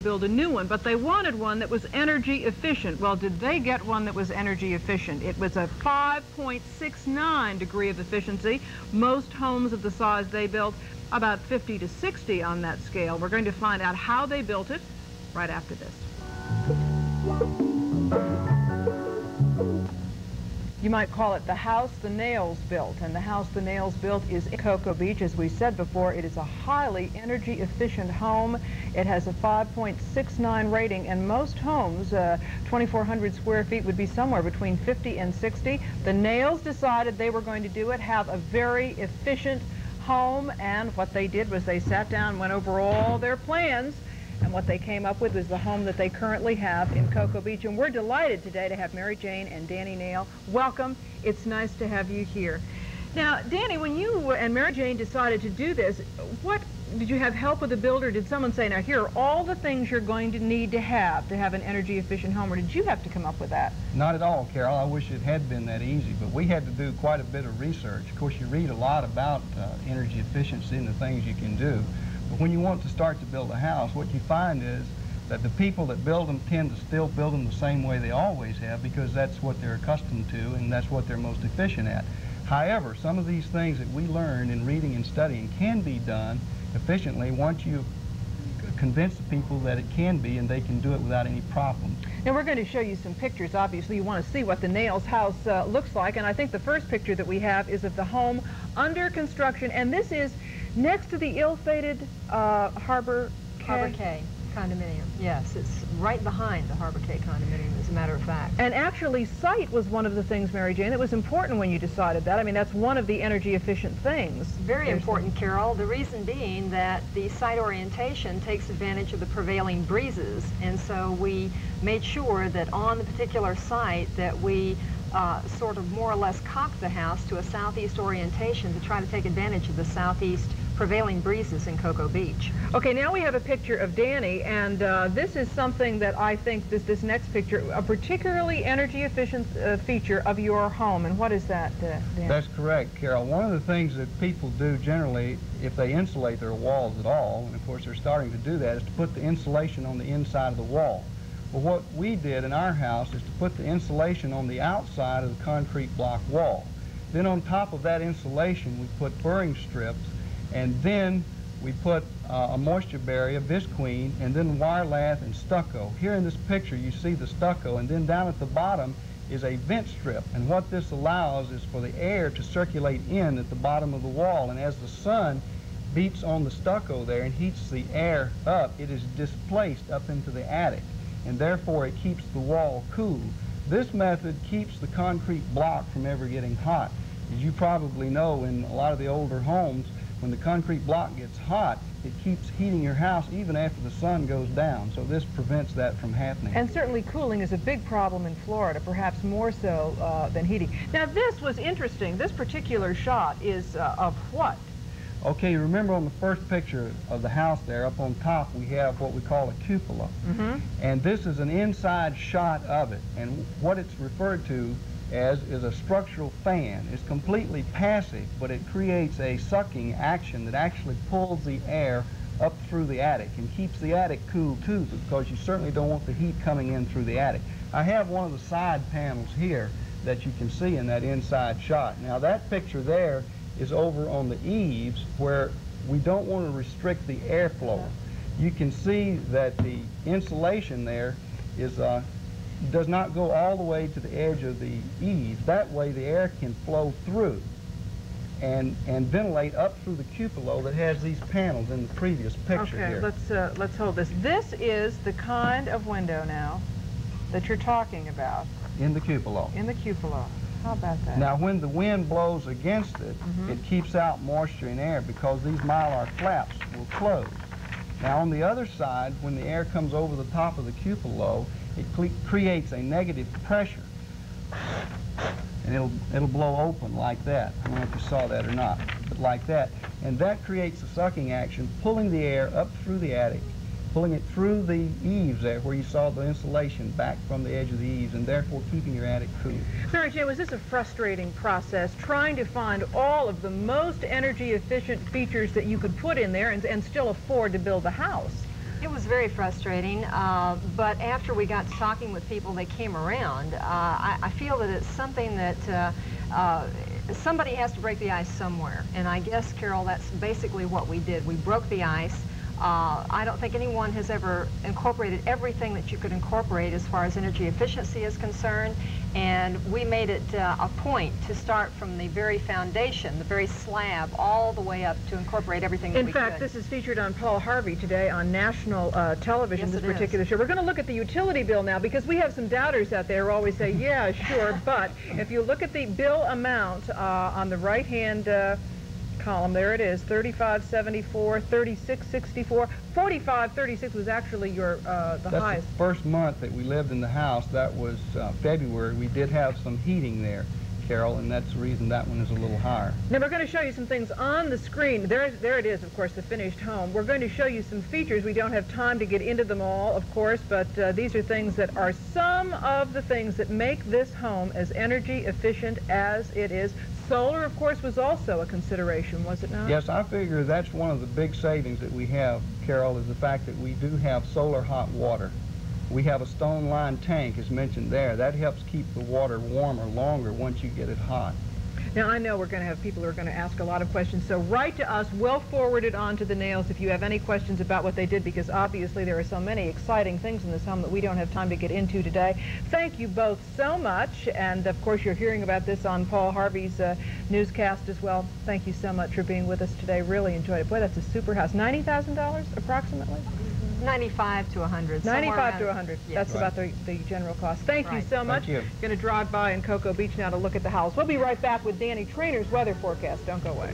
build a new one, but they wanted one that was energy efficient. Well, did they get one that was energy efficient? It was a 5.69 degree of efficiency. Most homes of the size they built, about 50 to 60 on that scale. We're going to find out how they built it right after this. You might call it the house the nails built, and the house the nails built is in Cocoa Beach. As we said before, it is a highly energy efficient home. It has a 5.69 rating, and most homes, 2,400 square feet, would be somewhere between 50 and 60. The nails decided they were going to do it, have a very efficient home, and what they did was they sat down and went over all their plans, and what they came up with is the home that they currently have in Cocoa Beach. And we're delighted today to have Mary Jane and Danny Nail. Welcome. It's nice to have you here. Now, Danny, when you and Mary Jane decided to do this, what did you have help with the builder? Did someone say, now here are all the things you're going to need to have an energy efficient home, or did you have to come up with that? Not at all, Carol. I wish it had been that easy, but we had to do quite a bit of research. Of course, you read a lot about energy efficiency and the things you can do. But when you want to start to build a house, what you find is that the people that build them tend to still build them the same way they always have, because that's what they're accustomed to and that's what they're most efficient at. However, some of these things that we learn in reading and studying can be done efficiently once you convince the people that it can be and they can do it without any problem. Now, we're going to show you some pictures. Obviously, you want to see what the Nails house looks like, and I think the first picture that we have is of the home under construction, and this is next to the ill-fated Harbor K condominium. Yes, it's right behind the Harbor K condominium, as a matter of fact. And actually, site was one of the things, Mary Jane, that was important when you decided that. I mean, that's one of the energy efficient things. Very important, Carol. The reason being that the site orientation takes advantage of the prevailing breezes, and so we made sure that on the particular site that we sort of more or less cocked the house to a southeast orientation to try to take advantage of the southeast prevailing breezes in Cocoa Beach. Okay, now we have a picture of Danny, and this is something that I think, this next picture, a particularly energy efficient feature of your home. And what is that, Danny? That's correct, Carol. One of the things that people do generally, if they insulate their walls at all, and of course they're starting to do that, is to put the insulation on the inside of the wall. Well, what we did in our house is to put the insulation on the outside of the concrete block wall. Then on top of that insulation, we put burring strips, and then we put a moisture barrier, visqueen, and then wire lath and stucco. Here in this picture you see the stucco, and then down at the bottom is a vent strip. And what this allows is for the air to circulate in at the bottom of the wall, and as the sun beats on the stucco there and heats the air up, it is displaced up into the attic, and therefore it keeps the wall cool. This method keeps the concrete block from ever getting hot. As you probably know, in a lot of the older homes, when the concrete block gets hot, it keeps heating your house even after the sun goes down. So this prevents that from happening. And certainly cooling is a big problem in Florida, perhaps more so than heating. Now, this was interesting. This particular shot is of what? Okay, you remember on the first picture of the house there, up on top, we have what we call a cupola. And this is an inside shot of it. And what it's referred to as is a structural fan. It's completely passive, but it creates a sucking action that actually pulls the air up through the attic and keeps the attic cool too, because you certainly don't want the heat coming in through the attic. I have one of the side panels here that you can see in that inside shot. Now, that picture there is over on the eaves where we don't want to restrict the airflow. You can see that the insulation there is does not go all the way to the edge of the eaves. That way the air can flow through and ventilate up through the cupola that has these panels in the previous picture here. Okay, let's hold this. This is the kind of window now that you're talking about. In the cupola. In the cupola. How about that? Now, when the wind blows against it, it keeps out moisture and air because these mylar flaps will close. Now, on the other side, when the air comes over the top of the cupola, it creates a negative pressure, and it'll blow open like that. I don't know if you saw that or not, but like that. And that creates a sucking action, pulling the air up through the attic, pulling it through the eaves there where you saw the insulation back from the edge of the eaves, and therefore keeping your attic cool. Mary Jane, was this a frustrating process, trying to find all of the most energy efficient features that you could put in there and still afford to build a house? It was very frustrating, but after we got to talking with people, they came around. I feel that it's something that somebody has to break the ice somewhere, and I guess, Carol, that's basically what we did. We broke the ice. I don't think anyone has ever incorporated everything that you could incorporate as far as energy efficiency is concerned, and we made it a point to start from the very foundation, the very slab, all the way up to incorporate everything that we could. In fact, this is featured on Paul Harvey today on national television, Yes, this particular show. We're going to look at the utility bill now, because we have some doubters out there who always say, yeah, sure, but if you look at the bill amount on the right-hand column, there it is, 3574, 3664, 4536 was actually your the That's highest. The first month that we lived in the house. That was February. We did have some heating there, Carol, and that's the reason that one is a little higher. Now we're going to show you some things on the screen. There it is, of course, the finished home. We're going to show you some features. We don't have time to get into them all, of course, but these are things that are some of the things that make this home as energy efficient as it is. Solar, of course, was also a consideration, was it not? Yes, I figure that's one of the big savings that we have, Carol, is the fact that we do have solar hot water. We have a stone line tank, as mentioned there. That helps keep the water warmer longer once you get it hot. Now, I know we're going to have people who are going to ask a lot of questions, so write to us. We'll forward it on to the Nails if you have any questions about what they did, because obviously there are so many exciting things in this home that we don't have time to get into today. Thank you both so much, and of course you're hearing about this on Paul Harvey's newscast as well. Thank you so much for being with us today. Really enjoyed it. Boy, that's a super house. $90,000 approximately? 95 to 100. 95 to 100. Yes. That's about the general cost. Thank you so much. Thank you. Going to drive by in Cocoa Beach now to look at the house. We'll be right back with Danny Trainor's weather forecast. Don't go away.